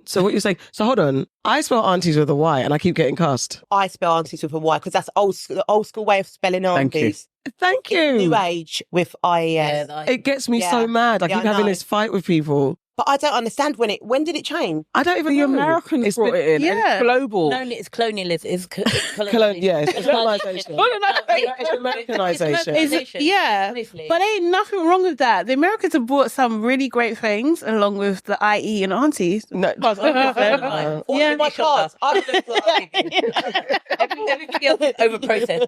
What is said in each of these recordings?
So what you're saying? So hold on. I spell aunties with a Y, and I keep getting cussed. I spell aunties with a Y because that's the old school way of spelling aunties. Thank you. New age with IES. Yeah, It gets me so mad. I keep having this fight with people. But I don't understand when did it change? I don't even The know. Americans brought it in. Yeah. It's global. No, it's colonialism. It's It's colonization. It's Americanization. Yeah, Honestly. but ain't nothing wrong with that. The Americans have brought some really great things along with the IE and aunties. No. Yeah, my cards. Everything else is over-processed.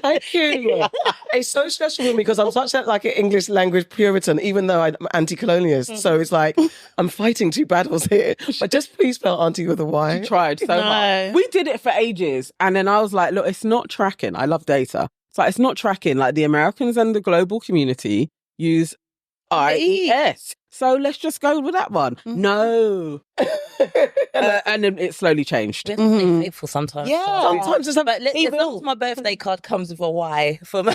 Thank you. It's so stressful for me because I'm such an English language Puritan, even though I'm anti-colonialist. So it's like I'm fighting two battles here. But just please spell auntie with a Y. She tried so hard. We did it for ages. And then I was like, look, it's not tracking. I love data. It's like, it's not tracking. Like the Americans and the global community use IES. So let's just go with that one. No. And then it slowly changed. We have to be faithful sometimes. Yeah. Sometimes it's But as long as my birthday card comes with a Y for my...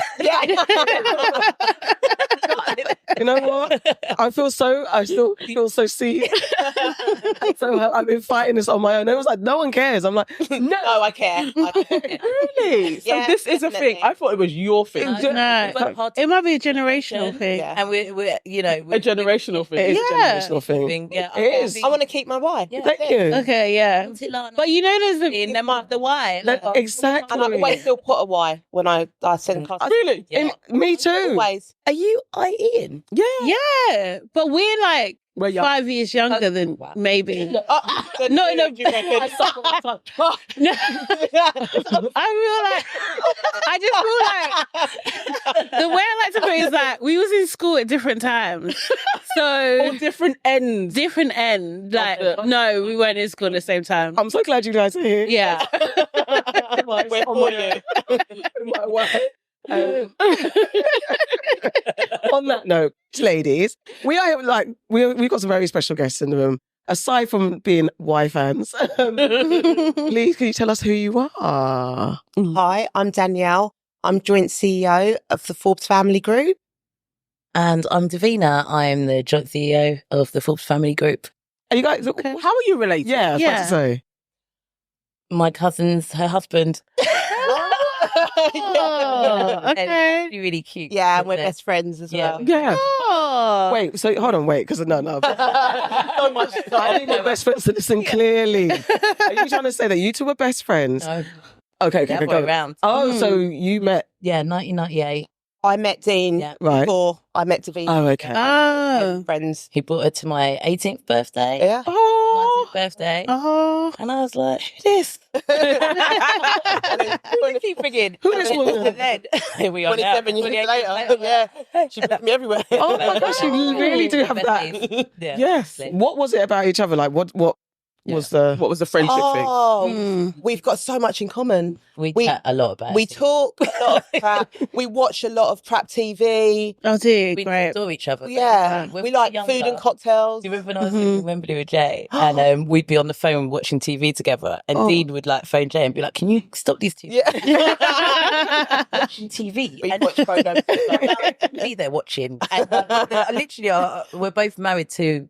You know what? I still feel so seen. So I've been fighting this on my own. It was like, no one cares. I'm like, No, I care. Really? So Yeah, this is a definitely. thing. I thought it was your thing. No, it might be a generational thing. Yeah. And we're A generational thing. it is Yeah. a generational thing. Yeah, It is. I want to keep my Y. Yeah. Thank you. Okay, yeah. But you know, there's in them up the Y. Exactly. And I always still put a Y when I send cards. Really? Yeah. Me too. Always. Are you IEing? yeah, but we're like We're young. 5 years younger than Wow. maybe. No, No. do you reckon? No. I just feel like the way I like to put it is that we was in school at different times. So All different ends. different end. Like no, we weren't in school at the same time. I'm so glad you guys are here. Yeah. We're for you. On that note, ladies, we've got some very special guests in the room. Aside from being Y fans, please can you tell us who you are? Hi, I'm Danielle. I'm joint CEO of the Forbes Family Group. And I'm Davina. I'm the joint CEO of the Forbes Family Group. Are you guys? How are you related? Yeah, I was about to say. My cousin's her husband. Oh, okay. Really, really cute. Yeah, and we're isn't it? best friends as Yeah. well. Yeah. Oh. Wait, so hold on, because no. So much I need my best friends to listen clearly. Are you trying to say that you two were best friends? No, Okay, the other way around. Oh, so you met, Yeah, 1998. I met Dean Yeah. right? before I met Davina. Oh, okay. Oh. Friends. He brought her to my 18th birthday. Yeah. 19th birthday. Oh. And I was like, who this? And then Keep thinking. Who this woman? And then, here we are now. 27 years later. Yeah. She met me everywhere. Oh my gosh, you really do have that. Yeah. Yes. What was it about each other? Like, what was the? What was the friendship thing? Oh, we've got so much in common. We We- chat a lot about We it. talk a lot of crap. We watch a lot of trap TV. Oh, dear. We Great. adore each other. Yeah. When We were like younger, food and cocktails. Do you remember when I was living in Wembley with Jay? And we'd be on the phone watching TV together. And Dean would phone Jay and be like, can you stop these two Yeah. watching TV? We And watch programs. be there watching. And literally, we're both married to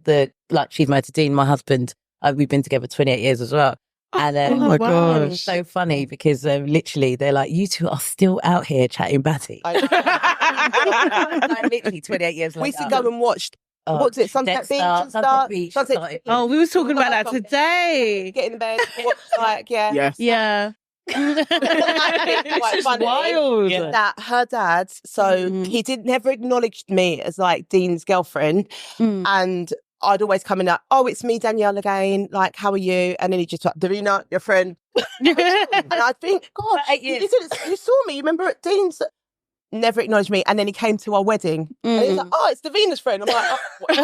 she's married to Dean, my husband. We've been together 28 years as well. And Oh my wow. it's so funny because literally they're like, you two are still out here chatting batty. Literally 28 years later. We used to go and watch, what's it, Sunset Beach and Sunset stuff? Beach. Sunset- Oh, we was talking about that today. Get in bed, watch, yeah. Yes. Yeah. Quite funny wild. that her dad, so he never acknowledged me as Dean's girlfriend. And I'd always come in it's me, Danielle again. How are you? And then he just Davina, your friend. And I think, God, 8 years. you saw me. You remember at Dean's? Never acknowledged me. And then he came to our wedding. And he was like, it's Davina's friend. I'm like, what?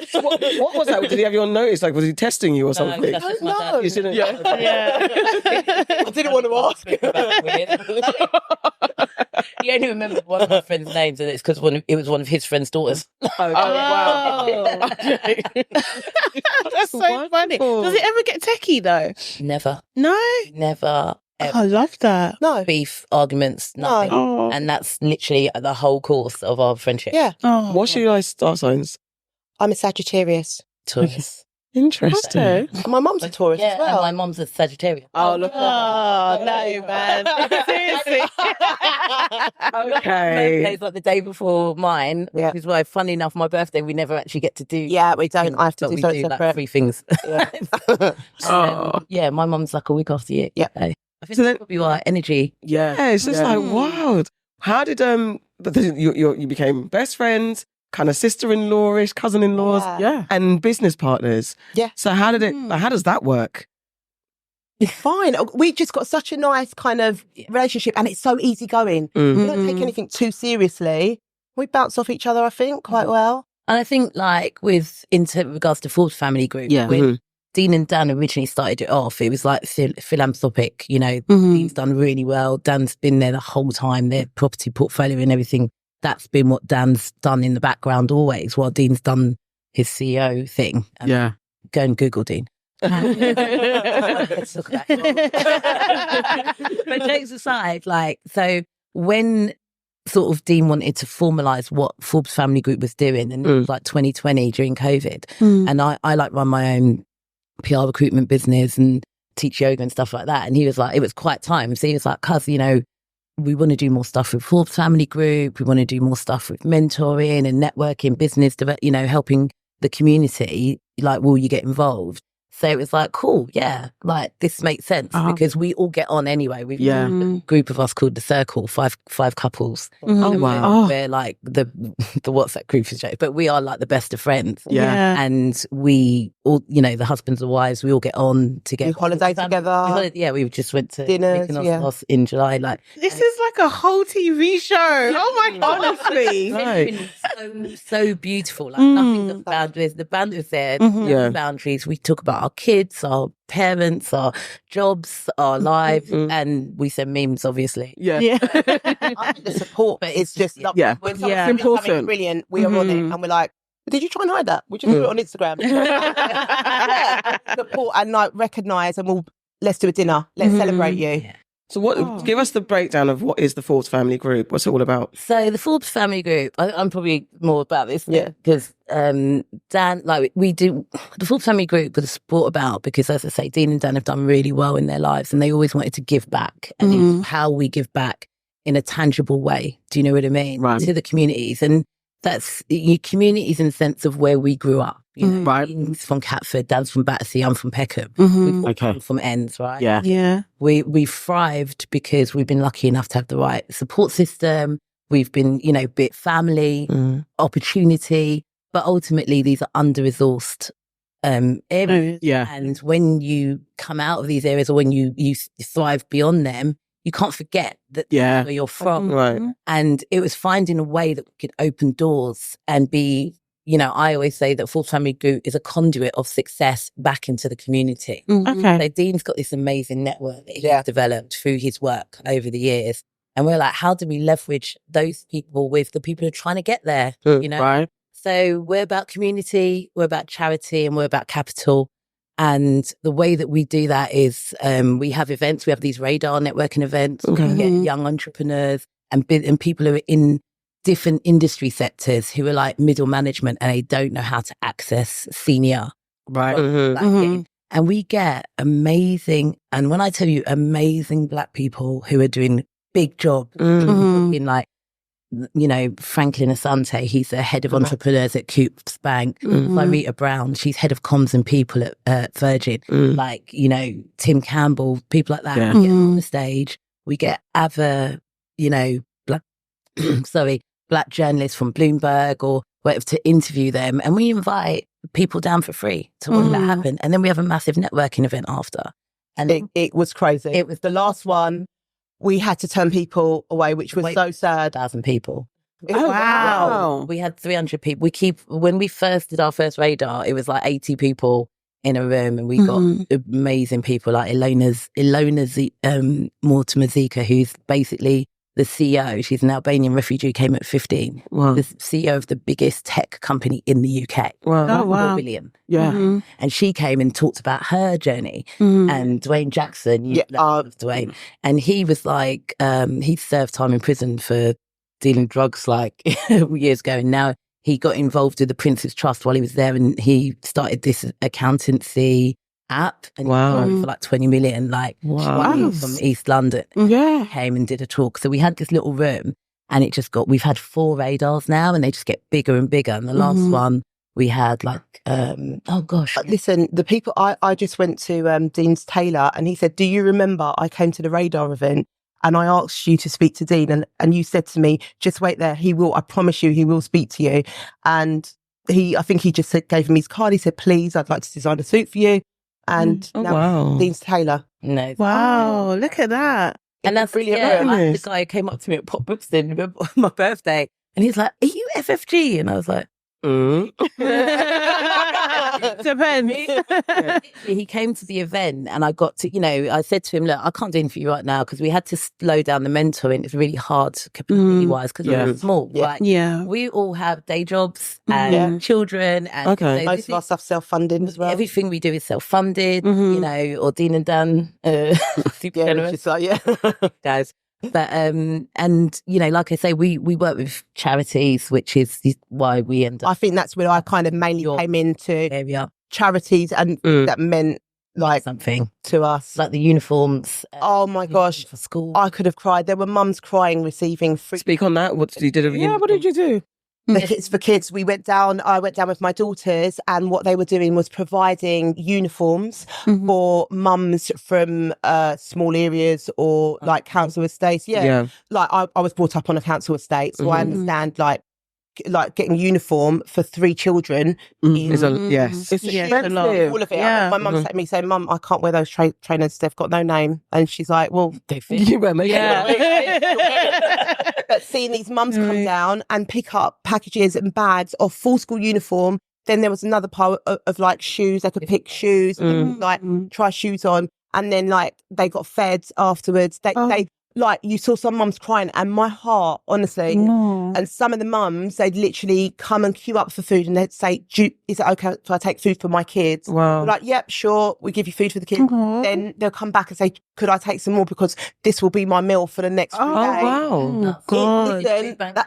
So what was that? Did he have you on notice? Was he testing you or something? that's just my No. dad. You didn't- Yeah. I didn't want to ask. He only remembered one of my friends' names, and it's because it was one of his friend's daughters. Oh, wow. That's so funny. Does it ever get techie though? Never, No. never, ever. I love that. No. Beef, arguments, nothing. Oh. And that's literally the whole course of our friendship. Yeah. Oh. What's your guys' star signs? I'm a Sagittarius. Taurus. Interesting. Okay. And my mum's a Taurus Yeah, as well. and my mom's a Sagittarius. Oh, look. Oh, no, man. Seriously. Okay. Birthday's like the day before mine, Yeah. which is why, funny enough, my birthday we never actually get to do. Yeah, we don't. I have to But do we something do separate. like 3 things. Yeah. Oh. Yeah, my mum's like a week after you. Yeah. I think So that's then- probably our energy. Yeah. Yeah, it's just like wild. How did but then you became best friends, kind of sister-in-law-ish, cousin-in-laws, Yeah. and business partners? Yeah. So how did it? Like, how does that work? Fine. We just got such a nice kind of relationship, and it's so easygoing. Mm. We don't take anything too seriously. We bounce off each other, I think, quite well. And I think, like, in regards to Forbes Family Group, Yeah. when Dean and Dan originally started it off, it was like philanthropic. You know, Dean's done really well. Dan's been there the whole time, their property portfolio and everything. That's been what Dan's done in the background always, while Dean's done his CEO thing. Yeah. Go and Google Dean. Let's talk about it. But jokes aside, like, so when sort of Dean wanted to formalise what Forbes Family Group was doing, and it was like 2020 during COVID, and I like run my own PR recruitment business and teach yoga and stuff like that, and he was like, it was quite time, so he was like, cuz, you know, we want to do more stuff with Forbes Family Group, we want to do more stuff with mentoring and networking, business, you know, helping the community, like, will you get involved? So it was like, cool, yeah, like, this makes sense because we all get on anyway. We've got a group of us called The Circle, five couples. Oh, wow. We're like the WhatsApp group is joke, but we are like the best of friends. Yeah. And we all, you know, the husbands and wives, we all get on together. We holiday together. We just went to Dinners, Mykonos in July. Like, This is like a whole TV show. Oh my God, honestly. it's been so beautiful. Like, nothing's off boundaries. The boundaries there, no boundaries. We talk about our kids, our parents, our jobs, our lives, and we send memes, obviously. Yeah. I think the support, but it's just lovely. Yeah. When someone's Yeah. doing something Important. brilliant, we are on it, and we're like, did you try and hide that? We just put it on Instagram. Yeah. Support and like recognise, and let's do a dinner. Let's celebrate you. So what? Give us the breakdown of what is the Forbes Family Group. What's it all about? So the Forbes Family Group, I'm probably more about this, Yeah. because Dan, like, we do the Forbes Family Group was brought about because, as I say, Dean and Dan have done really well in their lives, and they always wanted to give back, and it's how we give back in a tangible way. Do you know what I mean? Right. To the communities, and that's your communities in the sense of where we grew up. You know, Right. Dean's from Catford, Dan's from Battersea, I'm from Peckham. We've all Okay. come from ends, right? Yeah. Yeah. We thrived because we've been lucky enough to have the right support system. We've been, you know, bit family, opportunity, but ultimately these are under-resourced areas. Yeah. And when you come out of these areas, or when you thrive beyond them, you can't forget that Yeah. where you're from. Right. And it was finding a way that we could open doors and be, you know, I always say that Forbes Family Group is a conduit of success back into the community. Okay. So Dean's got this amazing network that he's developed through his work over the years. And we're like, how do we leverage those people with the people who are trying to get there? You know? Right. So we're about community, we're about charity, and we're about capital. And the way that we do that is we have events. We have these radar networking events. Okay. We get young entrepreneurs and people who are in different industry sectors who are like middle management, and they don't know how to access senior. Right. Black game. And we get amazing, and when I tell you amazing Black people who are doing big jobs, in like, you know, Franklin Asante, he's the head of entrepreneurs at Coops Bank. Rita Brown, she's head of comms and people at Virgin. Like, you know, Tim Campbell, people like that. Yeah. We get on the stage. We get other, you know, Black journalists from Bloomberg or whatever to interview them. And we invite people down for free to watch that happen. And then we have a massive networking event after. And It was crazy. It was the last one. We had to turn people away, which was so sad. 1,000 people. Wow. We had 300 people. When we first did our first radar, it was like 80 people in a room, and we got amazing people like Ilona Mortimer-Zika, who's basically the CEO. She's an Albanian refugee, came at 15. Wow. The CEO of the biggest tech company in the UK. Wow. Oh, wow. 4 billion. Yeah. And she came and talked about her journey. And Dwayne Jackson, Dwayne, and he was like, he served time in prison for dealing drugs like years ago, and now he got involved with the Prince's Trust while he was there, and he started this accountancy app, and he sold it for like 20 million. Like, Wow. from East London came and did a talk. So we had this little room, and it just we've had 4 radars now, and they just get bigger and bigger. And the last one we had like, oh gosh. Listen, the people, I just went to Dean's tailor, and he said, do you remember I came to the radar event and I asked you to speak to Dean, and you said to me, just wait there, he will, I promise you, he will speak to you. And I think he just gave him his card. He said, please, I'd like to design a suit for you. And now Dean's tailor. No. Wow, look at that. And that's brilliant. like, the guy who came up to me at Pop Brookston, remember, on my birthday, and he's like, are you FFG? And I was like, Depends. He came to the event, and I got to, I said to him, look, I can't do anything for you right now, because we had to slow down the mentoring. It's really hard capacity wise, because we're small. Like, we all have day jobs and children, and most of our stuff self-funded as well. Everything we do is self-funded, or Dean and Dan, super generous. Guys. But and like I say, we work with charities, which is why we end up. I think that's where I kind of mainly came into charities, and that meant like something to us, like the uniforms. Oh my gosh, for school, I could have cried. There were mums crying receiving free. Speak on that. What did you do? What did you do? It's for kids. I went down with my daughters, and what they were doing was providing uniforms for mums from small areas or like council estates. Like I was brought up on a council estate, so I understand like getting a uniform for 3 children is it's expensive. All of it. My mum said to me, saying, "Mum, I can't wear those trainers. They've got no name." And she's like, "Well, they fit." You wear But seeing these mums come down and pick up packages and bags of full school uniform. Then there was another pile of like shoes. They could pick shoes, and, like try shoes on, and then like they got fed afterwards. They like, you saw some mums crying, and my heart, honestly, and some of the mums, they'd literally come and queue up for food, and they'd say, is it okay if I take food for my kids? Wow. We're like, yep, sure, we give you food for the kids. Then they'll come back and say, could I take some more, because this will be my meal for the next 3 days. Wow. God.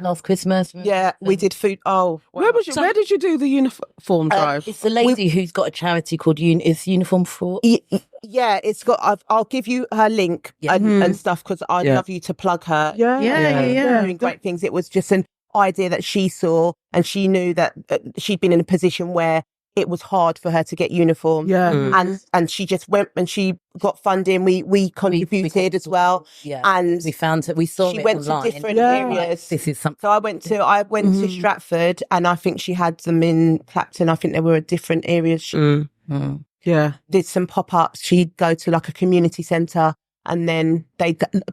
Last Christmas. Yeah, we did food. Oh, wow. Where did you do the uniform drive? It's the lady who's got a charity called Uniform for. Yeah, it's got. I'll give you her link and stuff, because I'd love you to plug her. Doing great things. It was just an idea that she saw, and she knew that she'd been in a position where it was hard for her to get uniform. And she just went and she got funding. We contributed as well. And we found it. We saw she it went online. to different areas. This is something. So I went to Stratford, and I think she had them in Clapton. I think there were different areas. Did some pop-ups. She'd go to like a community centre, and then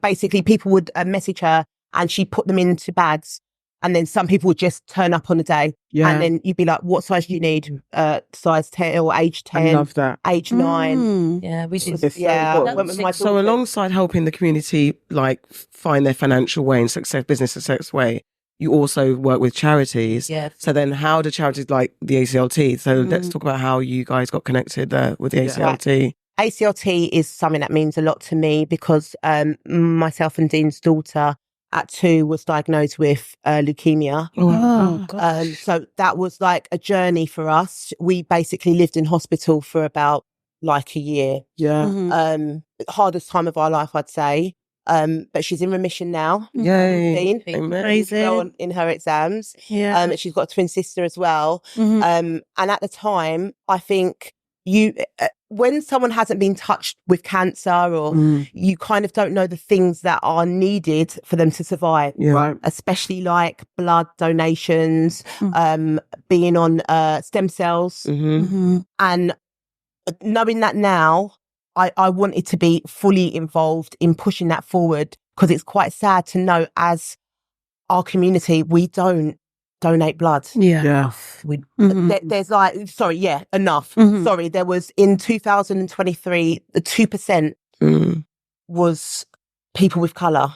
basically people would message her, and she'd put them into bags, and then some people would just turn up on the day, and then you'd be like, what size do you need? Size 10 or age 10. I love that. Age 9. Yeah, we did. Went with my So daughter. alongside helping the community like find their financial way and business success way, you also work with charities. Yeah. So then how do charities like the ACLT? So let's talk about how you guys got connected with the ACLT. ACLT is something that means a lot to me, because myself and Dean's daughter at 2 was diagnosed with leukemia. So that was like a journey for us. We basically lived in hospital for about like a year. Hardest time of our life, I'd say. But she's in remission now. Yay. Amen. In her exams. She's got a twin sister as well. And at the time, I think when someone hasn't been touched with cancer, or you kind of don't know the things that are needed for them to survive, especially like blood donations, being on stem cells. And knowing that now, I wanted to be fully involved in pushing that forward, because it's quite sad to know, as our community, we don't donate blood. There's like, enough. Sorry, there was in 2023, the 2% was people with colour.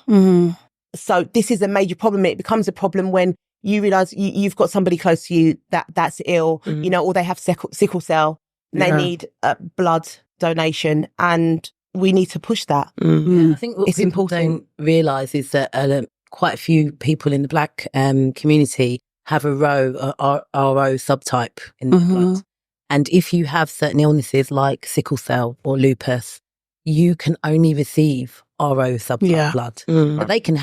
So this is a major problem. It becomes a problem when you realise you've got somebody close to you that's ill, or they have sickle cell, and they need blood donation, and we need to push that. I think what it's people important. don't realise is that quite a few people in the Black community have a RO subtype in their blood. And if you have certain illnesses like sickle cell or lupus, you can only receive RO subtype blood. But they can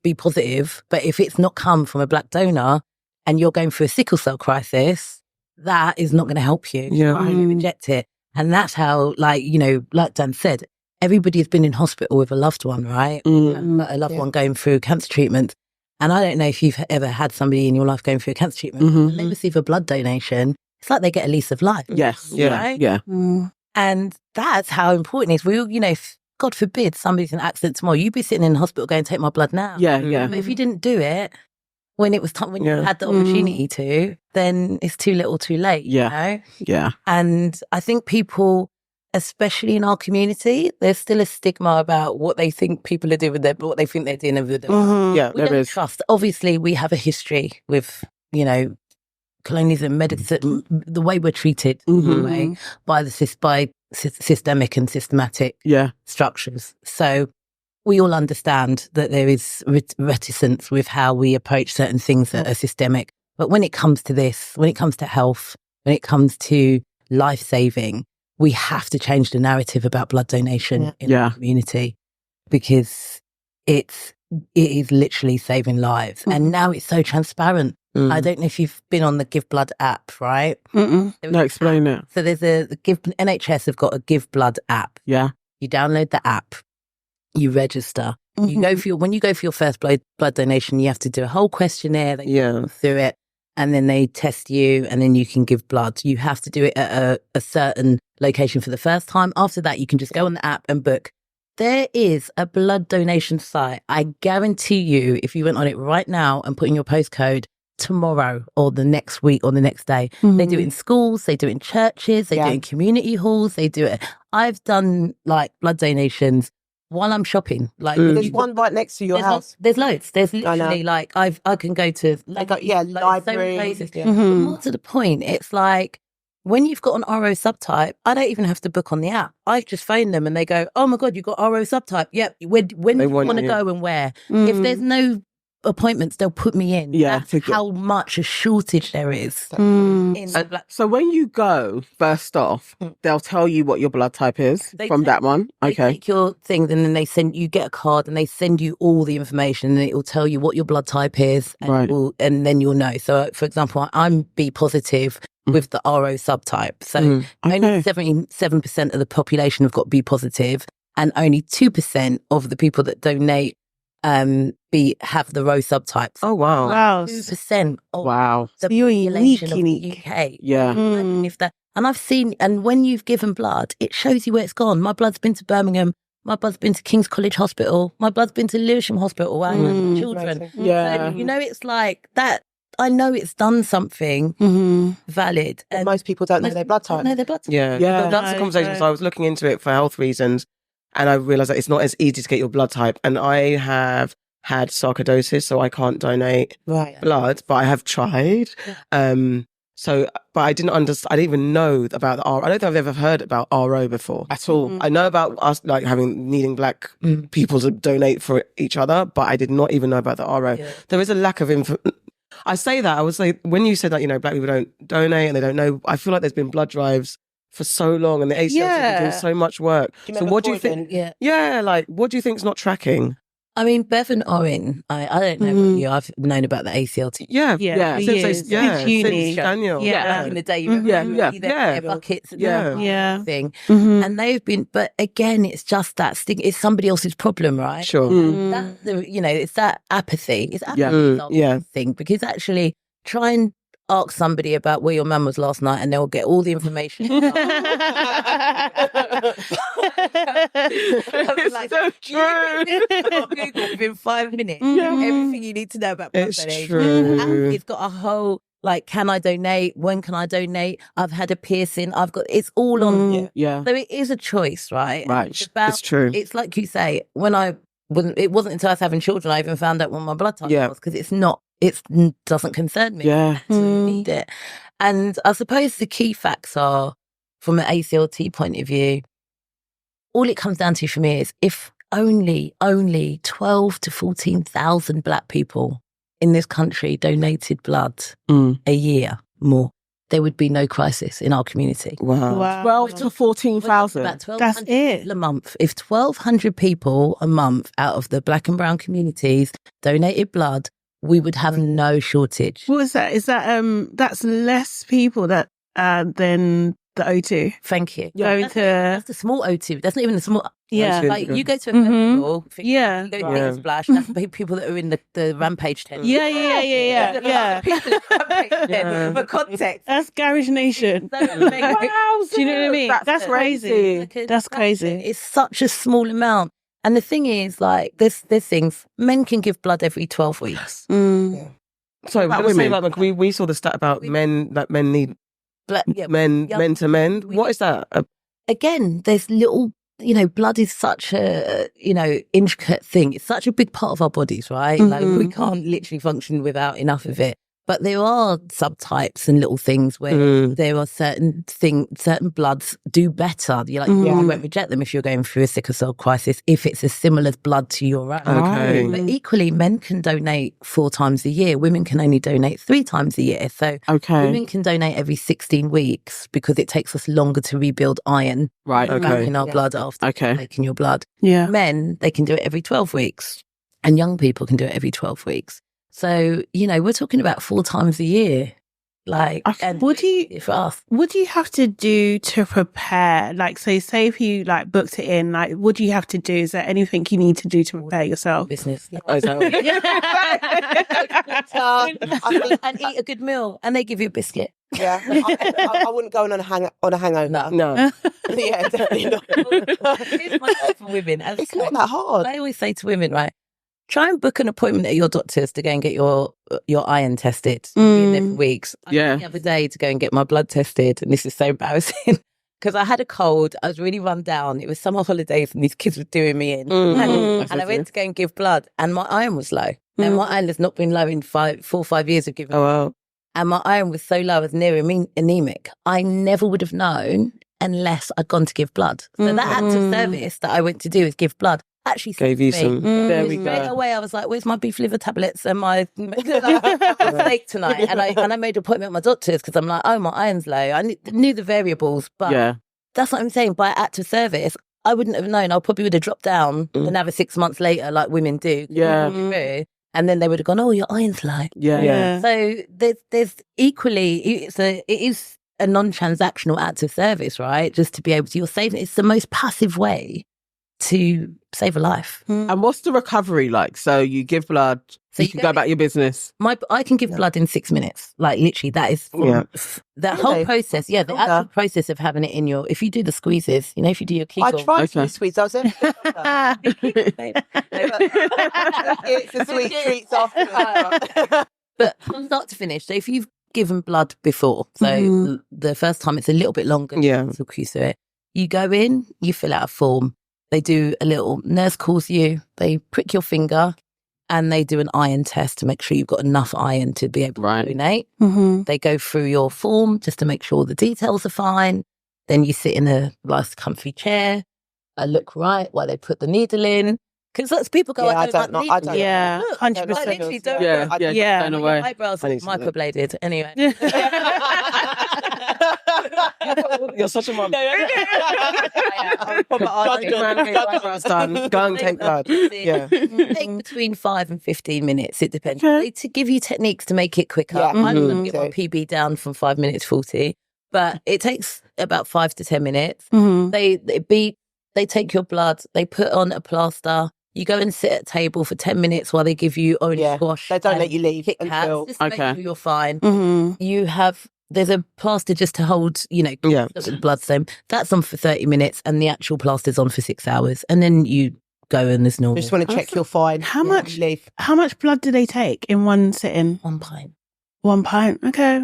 be positive, but if it's not come from a black donor and you're going through a sickle cell crisis, that is not going to help you. Yeah. You reject it. And that's how, like, you know, like Dan said, everybody has been in hospital with a loved one, right? A loved one going through cancer treatment. And I don't know if you've ever had somebody in your life going through a cancer treatment. When they receive a blood donation, it's like they get a lease of life. Yes. Right? Yeah. And that's how important it is. We all, you know, God forbid somebody's in an accident tomorrow, you'd be sitting in hospital going, take my blood now. Yeah. Yeah. But if you didn't do it when it was time, when you had the opportunity to, then it's too little too late. Yeah. You know? Yeah. And I think people, especially in our community, there's still a stigma about what they think people are doing with what they think they're doing with them. Yeah, We there don't is. trust. Obviously, we have a history with, you know, colonialism, medicine, the way we're treated anyway, by systemic and systematic structures. So we all understand that there is reticence with how we approach certain things that are systemic. But when it comes to this, when it comes to health, when it comes to life-saving, we have to change the narrative about blood donation in the community, because it is literally saving lives. And now it's so transparent. I don't know if you've been on the Give Blood app, right? No, explain it. So there's NHS have got a Give Blood app. Yeah. You download the app, you register. You go for when you go for your first blood donation, you have to do a whole questionnaire. They go through it, and then they test you, and then you can give blood. You have to do it at a certain location for the first time. After that, you can just go on the app and book. There is a blood donation site. I guarantee you, if you went on it right now and put in your postcode, tomorrow or the next week or the next day, they do it in schools, they do it in churches, they do it in community halls, they do it. I've done like blood donations while I'm shopping. Like there's one right next to your house. There's loads. There's literally like I can go to library. More to the point, it's like when you've got an RO subtype, I don't even have to book on the app. I just phone them and they go, "Oh my God, you got RO subtype. Yep. When do you want to go and where?" If there's no appointments, they'll put me in. That's how much a shortage there is. So when you go, first off, they'll tell you what your blood type is that one. They take your things and then they you get a card and they send you all the information and it will tell you what your blood type is and, and then you'll know. So for example, I'm B positive with the RO subtype. So only 77% of the population have got B positive and only 2% of the people that donate have the RO subtypes. Oh wow! Wow. 2% of the you're population unique. of the UK. Yeah. Imagine if that, and I've seen, and when you've given blood, it shows you where it's gone. My blood's been to Birmingham. My blood's been to King's College Hospital. My blood's been to Lewisham Hospital. Where I have children. Yeah. So, you know, it's like that. I know it's done something valid. And most people don't know their blood type. Know their blood type. Yeah. But that's the conversation. So I was looking into it for health reasons, and I realized that it's not as easy to get your blood type. And I have had sarcoidosis, so I can't donate blood, but I have tried. But I didn't understand. I didn't even know about the RO. I don't think I've ever heard about RO before at all. I know about us like needing black people to donate for each other, but I did not even know about the RO. Yeah. There is a lack of info. I say that, I would say, when you said that, you know, black people don't donate and they don't know, I feel like there's been blood drives for so long and the ACLT have been doing so much work. So what do you think? Yeah, like, what do you think's not tracking? I mean, Bev and Orin, I don't know about you. I've known about the ACLT. Since Danielle. Back in the day, you remember their buckets and thing. And they've been, but again, it's just that sting. It's somebody else's problem, right? Sure. It's that apathy. It's apathy thing, because actually try and ask somebody about where your mum was last night and they'll get all the information. It's so true. Google within 5 minutes. Everything you need to know about blood donation. True. And it's got a whole, like, can I donate? When can I donate? I've had a piercing. It's all on. Yeah. So it is a choice, right? Right. It's true. It's like you say, it wasn't until I was having children I even found out what my blood type was, because it doesn't concern me. Yeah. I need it. And I suppose the key facts are, from an ACLT point of view, all it comes down to for me is if only 12 to 14,000 black people in this country donated blood a year more, there would be no crisis in our community. Wow. 12 to 14,000. About 1,200 That's it. people a month. If 1,200 people a month out of the black and brown communities donated blood, we would have no shortage. What is that? Is that that's less people that than the O2? Thank you. Going That's, to that's the small O2. That's not even the small. yeah. Like you go to a Mhm. festival, Yeah. you go to Yeah. Splash, that's the people that are in the Rampage tent. Yeah. People in the Rampage tent, for context. That's Garage Nation. So make- Wow, Do you know what I mean? That's crazy. Like a- That's crazy. It's such a small amount. And the thing is, like, there's things. Men can give blood every 12 weeks. Sorry, About women. women. Like, we saw the stat about men, that men need men young- to men. we- What is that? Again, there's little, blood is such a, intricate thing. It's such a big part of our bodies, right? Like, we can't literally function without enough of it. But there are subtypes and little things where there are certain bloods do better. You won't reject them if you're going through a sickle cell crisis if it's a similar blood to your own. Okay. But equally, men can donate 4 times a year. Women can only donate 3 times a year. So women can donate every 16 weeks because it takes us longer to rebuild iron Right. back in our blood after taking your blood. Yeah. Men, they can do it every 12 weeks. And young people can do it every 12 weeks. So, we're talking about 4 times a year. Like, and What do you have to do to prepare? Like, so say if you like booked it in, like, what do you have to do? Is there anything you need to do to prepare yourself? business. Oh, is that And eat a good meal. And they give you a biscuit. Yeah, I wouldn't go on a hangover. no. Yeah, definitely not. Here's my tip for women. It's not that hard. I always say to women, right, try and book an appointment at your doctor's to go and get your iron tested. In every weeks. I went the other day to go and get my blood tested, and this is so embarrassing because I had a cold. I was really run down. It was summer holidays, and these kids were doing me in. And I went to go and give blood, and my iron was low. And my iron has not been low in 4 or 5 years of giving. Oh, wow. And my iron was so low, I was near anemic. I never would have known unless I'd gone to give blood. So that act of service that I went to do is give blood. Actually Gave you some. There we straight go. away, I was like, "Where's my beef liver tablets and my steak tonight?" And I made an appointment at my doctor's because I'm like, "Oh, my iron's low." I knew the variables, but that's what I'm saying. By act of service, I wouldn't have known. I probably would have dropped down another 6 months later, like women do. And then they would have gone, "Oh, your iron's low." Yeah. So there's equally, it is a non-transactional act of service, right? Just to be able to, you're saving. It's the most passive way to save a life. And what's the recovery like? So you give blood, So you you can go go about your business. I can give blood in 6 minutes. Like literally, that is that whole process. Yeah, the actual process of having it in your. If you do the squeezes, if you do your I Kegel. tried to do sweets. I was in. It's the sweet treats after. But from start to finish, so if you've given blood before, so the first time it's a little bit longer. Yeah. To talk you through it. You go in, you fill out a form. They do a little, nurse calls you, they prick your finger and they do an iron test to make sure you've got enough iron to be able to donate. They go through your form just to make sure the details are fine. Then you sit in a nice comfy chair, look right while they put the needle in. Because lots of people go, Yeah, I don't like I don't. Yeah, Look, 100%. I literally don't. Yeah. Turn My away. eyebrows I need to look. microbladed. Anyway. You're such a mum. No. Go and take blood. Yeah. Take between 5 and 15 minutes. It depends. To give you techniques to make it quicker. Yeah. I'm going to get my Okay. PB down from 5 minutes 40, but it takes about 5 to 10 minutes. They take your blood, they put on a plaster. You go and sit at a table for 10 minutes while they give you orange squash. They don't and let you leave Kit until. Kats, just to make Okay. sure you're fine. There's a plaster just to hold, the blood stem. That's on for 30 minutes and the actual plaster's on for 6 hours. And then you go and there's normal. Just want to check you're fine. How Yeah, much? you leave. How much blood do they take in one sitting? 1 pint. 1 pint. Okay.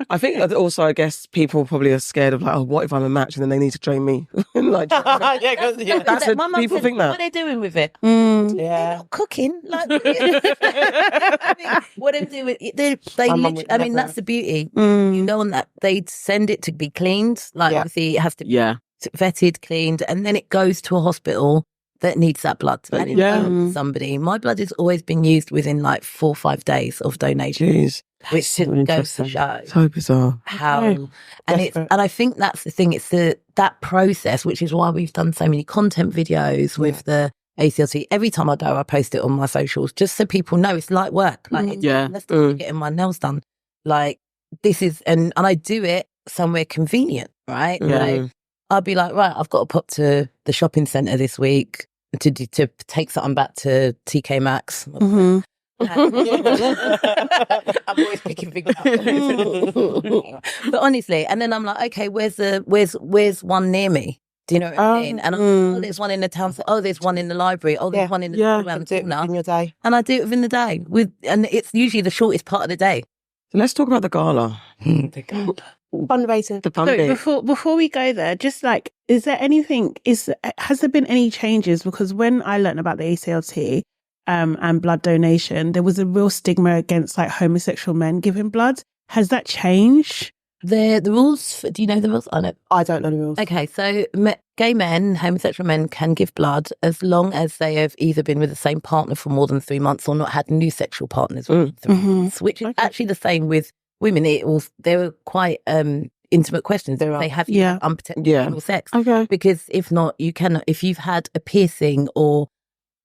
I think that also, I guess people probably are scared of like, oh, what if I'm a match and then they need to train me? Like, that's My mum people said, think what that. are they doing with it? Yeah. Not cooking. Like, I mean, what they do with they My mum literally, would I mean, never. that's the beauty. You know, on that they send it to be cleaned. Like Yeah. obviously, it has to be vetted, cleaned, and then it goes to a hospital. that needs that blood. And it's Yeah. somebody. My blood has always been used within like 4 or 5 days of donation. Jeez. Which so just goes to interesting. show So bizarre. how Okay. and I think that's the thing. It's that process, which is why we've done so many content videos with the ACLT. Every time I go, I post it on my socials just so people know it's light work. Like it's less than getting my nails done. Like this is and I do it somewhere convenient, right? Yeah. So I'll be like, right, I've got to pop to the shopping centre this week to take something back to TK Maxx. I'm always picking things up. But honestly, and then I'm like, okay, where's one near me? Do you know what I mean? And there's one in the town. Oh, there's one in the library. Oh, there's one in the around the corner. In your day. And I do it within the day. And it's usually the shortest part of the day. So let's talk about the gala. Fundraising. The So funding. before we go there, just like, has there been any changes? Because when I learned about the ACLT and blood donation, there was a real stigma against like homosexual men giving blood. Has that changed? The rules, do you know the rules on it? I don't know the rules. Okay, so gay men, homosexual men can give blood as long as they have either been with the same partner for more than 3 months or not had new sexual partners for 3 months, which is actually the same with women. They were quite intimate questions. They have unprotected sex. Okay. Because if not, you cannot, if you've had a piercing or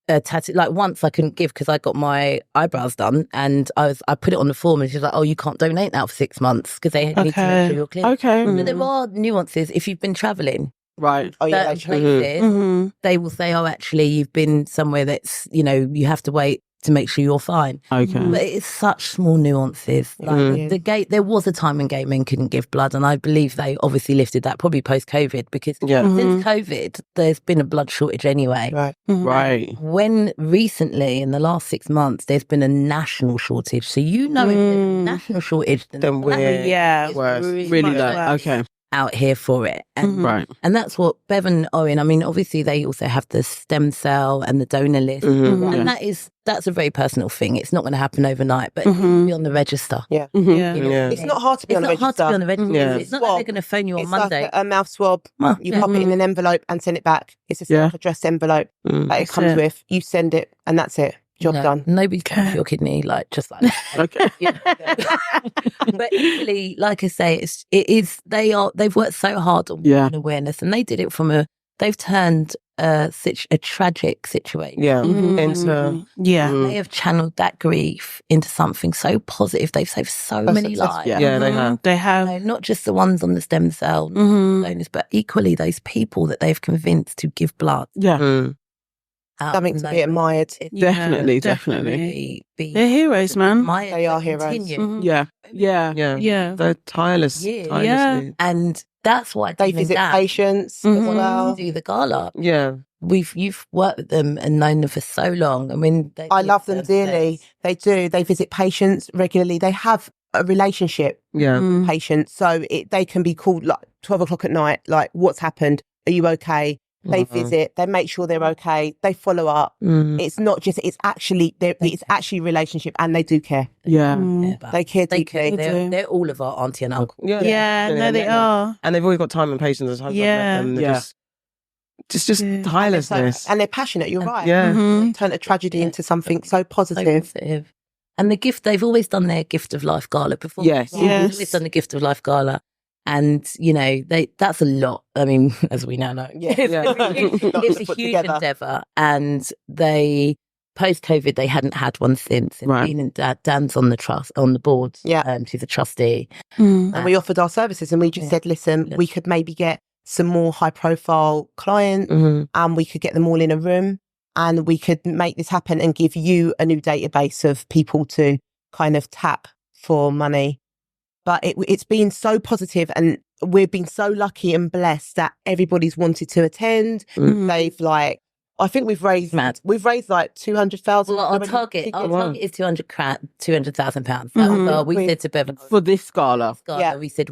a tattoo, like once I couldn't give because I got my eyebrows done and I put it on the form and she's like, oh, you can't donate now for 6 months because they need to make sure you're clear. Okay. But there are nuances if you've been travelling. Right. Oh, yeah, Certain places, they will say, oh, actually, you've been somewhere that's, you have to wait to make sure you're fine. Okay. But it's such small nuances. Like there was a time when gay men couldn't give blood, and I believe they obviously lifted that probably post-COVID because since COVID, there's been a blood shortage anyway. Right. Right. When recently, in the last 6 months, there's been a national shortage. So if there's a national shortage, Then we're worse. Really low. Okay. out here for it. And Right. and that's what Bev and Owen, I mean, obviously they also have the stem cell and the donor list. And that's a very personal thing. It's not going to happen overnight, but it'll be on the register. Yeah. Yeah. It's not hard to be It's on the not hard to register. be on the register. Yeah. It's not like they're going to phone you on It's Monday. like a mouth swab. Well, You pop it in an envelope and send it back. It's a self-addressed envelope that it comes with. You send it and that's it. Job done. Nobody's coming for your kidney, like just like that. Okay. But equally, like I say, they've worked so hard on awareness, and they did it from they've turned a tragic situation. Yeah. Into They have channeled that grief into something so positive. They've saved so many lives. yeah, they have. They have. You know, not just the ones on the stem cell donors, but equally those people that they've convinced to give blood. Yeah. Something to be admired. Definitely. They're heroes, man. They are heroes. Yeah. Yeah. They're tireless. Tirelessly. And that's why They visit patients as well. do the gala. Yeah. You've worked with them and known them for so long. I mean, I love them dearly. They do. They visit patients regularly. They have a relationship with patients. So they can be called like 12 o'clock at night, like, what's happened? Are you okay? They visit, they make sure they're okay, they follow up. It's not just, it's actually a relationship, and they do care. Yeah. They care deeply. They're all of our auntie and uncle. No, they are. And they've always got time and patience. Just tirelessness. And they're passionate, you're right. Yeah. Turn a tragedy into something so positive. And they've always done their Gift of Life gala before. Yes. They've always done the Gift of Life gala. And, that's a lot. I mean, as we now know. It's a huge endeavour. And post-COVID, they hadn't had one since. And Dan's on the board. Yeah. She's a trustee. And we offered our services and we just said, listen, we could maybe get some more high-profile clients and we could get them all in a room and we could make this happen and give you a new database of people to kind of tap for money. But it's been so positive, and we've been so lucky and blessed that everybody's wanted to attend. They've I think we've raised like 200,000. Well, our target is 200,000 pounds. We said to Bevan for this gala. we said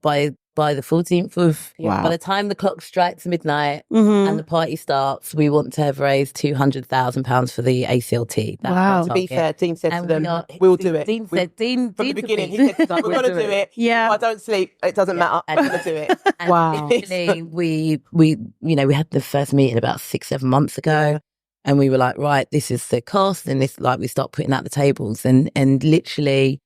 by by the 14th of, Wow. by the time the clock strikes midnight Mhm. and the party starts, we want to have raised £200,000 for the ACLT. That's Wow. our To be target. fair, Dean said And to them, we are- we'll do it. Dean said, Dean From the Dean's beginning, he agreed. said, we're going to do it. Yeah. If I don't sleep, it doesn't matter. And- I'm going to do it. And Wow. literally, we we had the first meeting about 6-7 months ago, and we were like, right, this is the cost, and this, like, we start putting out the tables, and literally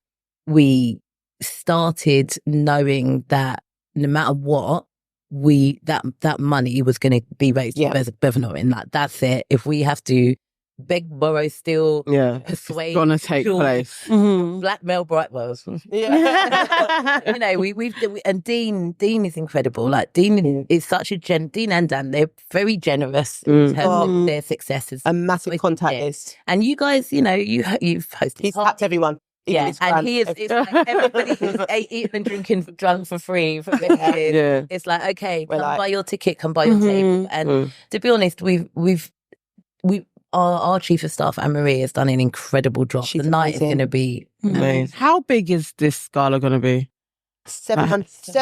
we started knowing that no matter what, that money was going to be raised Yeah. for Bevan Orin. Like, that's it. If we have to beg, borrow, steal, Yeah. persuade, It's gonna take sure, place. Mhm. blackmail Brightwells. Yeah. You know, and Dean is incredible. Like, Dean is such a Dean and Dan, they're very generous in terms of their successes. A massive contact list. And you guys, you know, you've hosted. He's tapped everyone. Even Yeah, his and fans. he is. It's like everybody who's eating, drinking, drunk for free. For Yeah. It's like, okay, We're come like- buy your ticket, come buy your table. And to be honest, our chief of staff, Anne-Marie, has done an incredible job. She's the night is amazing. going to be Amazing. How big is this gala going to be? 700, Just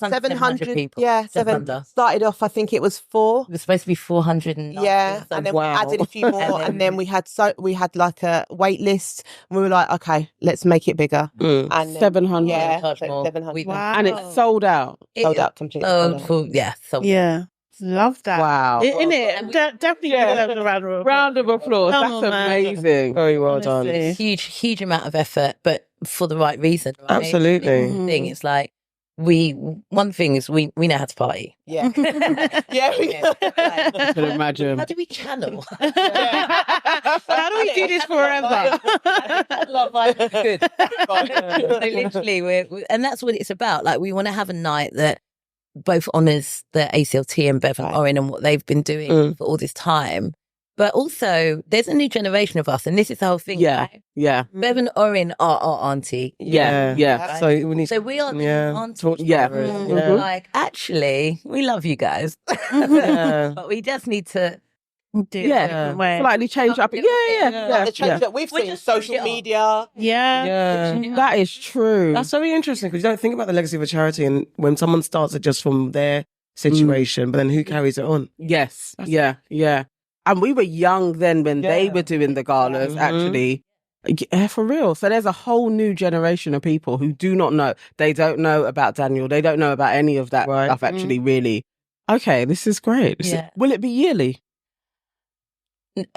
under 700 people. Yeah, Just 7. under. Started off, I think it was 4. It was supposed to be 400 and Yeah, and then Wow. we added a few more, and then we had like a wait list, and we were like, okay, let's make it bigger. Mm. And then, 700. yeah, Charge more. 700. Wow. And it's sold out. Sold out completely. sold out. So Yeah. Love that. Wow. In it. Definitely Yeah. a round of applause. Round of applause. Come That's on, man. amazing. Very well done. Honestly. huge amount of effort, but for the right reason. Right? Absolutely. It's the thing. It's like one thing is we know how to party. Yeah. Yeah. I can imagine. How do we channel? How do we do this forever? Love life is good. So literally, and that's what it's about. Like, we want to have a night that both honours the ACLT and Bevan Orin and what they've been doing for all this time. But also, there's a new generation of us, and this is the whole thing. Yeah. Right? Yeah. Bevan Orin are our auntie. Yeah. Yeah. So we need So we are the aunties. talk to Yeah. others. We're Yeah. like, actually, we love you guys. Yeah. But we just need to Do it Yeah. a different way. Slightly change up. Yeah, yeah. The change that we've We're seen, just social switch it up. media. Yeah. Yeah. That is true. That's very interesting because you don't think about the legacy of a charity, and when someone starts it just from their situation, but then who carries it on? Yes. Yeah. Yeah. And we were young then when they Yeah. were doing the galas, actually. Yeah, for real. So there's a whole new generation of people who do not know. They don't know about Daniel. They don't know about any of that Right. stuff, actually, really. Okay, this is great. Yeah. Will it be yearly?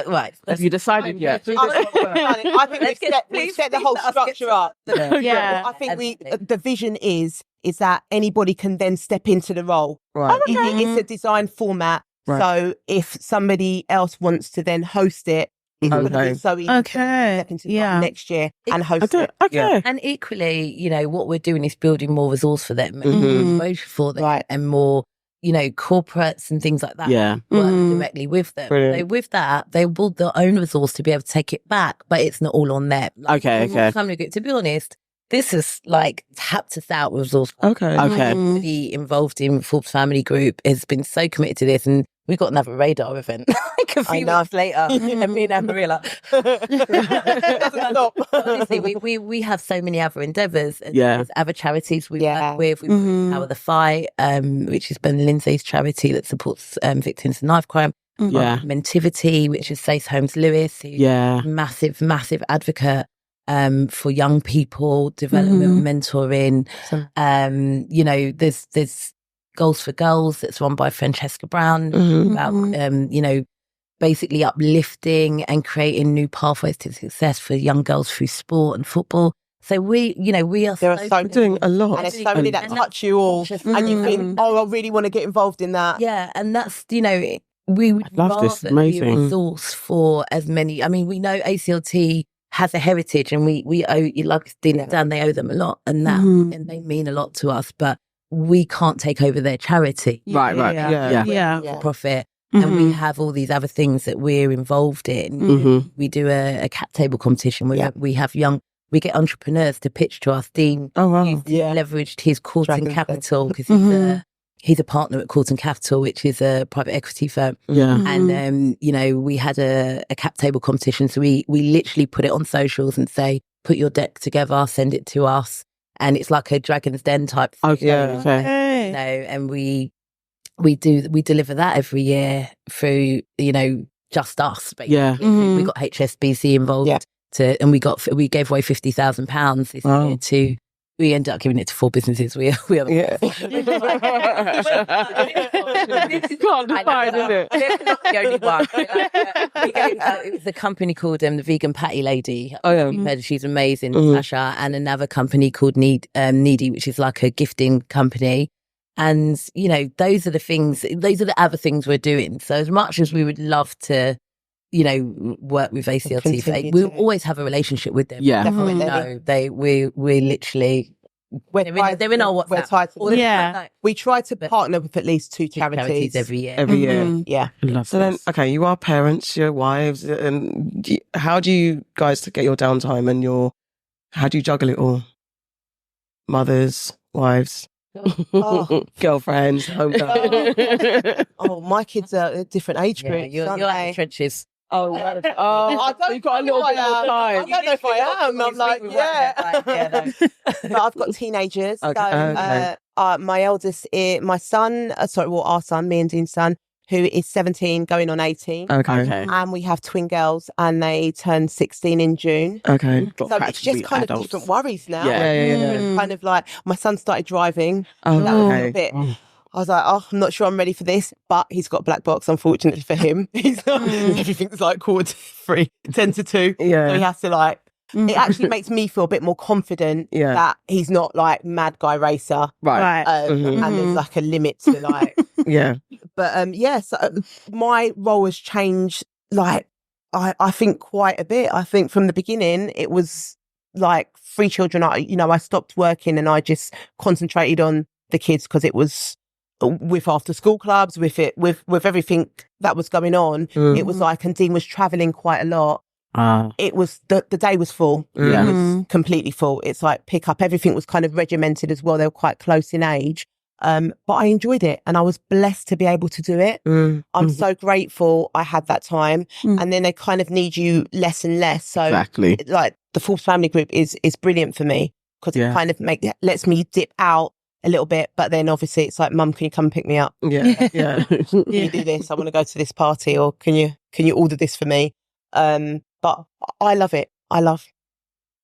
right. Have you decided yet? I think Let's get- we've please set the whole let us get structure up. Yeah. I think Absolutely. the vision is that anybody can then step into the role. Right. It's a design format. Right. So if somebody else wants to then host it, it's going to Okay. be so easy to Okay. step into the Yeah. role next year and host Okay. it. Okay. Yeah. And equally, you know, what we're doing is building more resource for them and Mhm. exposure for them, Right. and more, you know, corporates and things like that. Yeah. Work Mhm. directly with them. Brilliant. So with that, they build their own resource to be able to take it back, but it's not all on them. Like, Okay, Forbes okay. Family Group, to be honest, this is like tapped us out with resource. Okay. Okay. Everybody involved in Forbes Family Group has been so committed to this, and we got another radar event like a I few know. months later, and me and Anne-Marie are like, Doesn't stop. honestly, we have so many other endeavours. And Yeah. there's other charities we've Yeah. worked with. We've Mhm. Power the Fight, which is Ben Lindsay's charity that supports victims of knife crime. Yeah. Mentivity, which is Safe Homes Lewis, who's Yeah. a massive advocate for young people, development, mentoring. You know, there's Goals for Girls that's run by Francesca Brown, about you know, basically uplifting and creating new pathways to success for young girls through sport and football. So we are There are so Doing a lot. And there's so many that touch you all, and you think, oh, I really want to get involved in that. yeah, and that's, you know, we would love this. rather be a Amazing. resource for as many. I mean, we know ACLT has a heritage, and we owe, like Dean and Dan, they owe them a lot, and that and they mean a lot to us. But we can't take over their charity, Right, right. Yeah. Yeah. Yeah. Yeah. for profit. And we have all these other things that we're involved in. Mhm. We do a cap table competition. We we get entrepreneurs to pitch to us. Dean Oh wow. leveraged his Courton Dragon's Den. Capital because he's a partner at Courton Capital, which is a private equity firm. Yeah. And you know, we had a cap table competition, so we literally put it on socials and say, put your deck together, send it to us, and it's like a Dragon's Den type thing. Okay. Yeah. Okay. know, and we deliver that every year through, you know, just us. Basically. Yeah. Mhm. We got HSBC involved and we gave away £50,000 this year to. We ended up giving it to 4 businesses. We are Yeah. Can't define, is it? They're not the only one. It was a company called the Vegan Patty Lady. Oh, yeah. You've heard of, she's amazing, Natasha, and another company called Needy, which is like a gifting company. And, you know, those are the other things we're doing. So as much as we would love to, you know, work with ACLT, we'll always have a relationship with them. Yeah. Definitely. No, we're literally, they're in our WhatsApp. We're tied to All the Yeah. time. We try to partner with at least 2 charities. Every year. Every year. Mhm. Yeah. Love So then, this. okay, you are parents, your wives, and how do you guys get your downtime and how do you juggle it all? Mothers, wives, Oh, girlfriends, homegirls. oh, my kids are a different age group. You're aren't out they? the trenches. Oh, I don't you've got a little know bit if I of am. time. I don't know if I am. I'm like, yeah. But I've got teenagers. Okay, So okay. my eldest, our son, me and Dean's son, who is 17, going on 18. Okay. Okay. And we have twin girls, and they turn 16 in June. Okay. Got So it's practically just kind adults. of different worries now. Yeah. Yeah. Kind of like my son started driving. Oh, That was a okay. little bit. I was like, oh, I'm not sure I'm ready for this, but he's got a black box, unfortunately for him. He's not, everything's like 2:45, 10 to 2. Yeah. So he has to like, it actually makes me feel a bit more confident Yeah. that he's not like mad guy racer. Right. And there's like a limit to like, Yeah. but so my role has changed like, I think quite a bit. I think from the beginning, it was like 3 children. I stopped working and I just concentrated on the kids because it was with after school clubs, with everything that was going on. It was like, and Dean was traveling quite a lot. It was the day was full. Yeah. It was completely full. It's like pick up. Everything was kind of regimented as well. They were quite close in age. But I enjoyed it and I was blessed to be able to do it. I'm so grateful I had that time. And then they kind of need you less and less. So Exactly. like the Forbes Family Group is brilliant for me because it kind of lets me dip out a little bit. But then obviously it's like, Mum, can you come pick me up? Yeah. Yeah. Can you do this? I want to go to this party, or can you order this for me? But I love it. They're lovely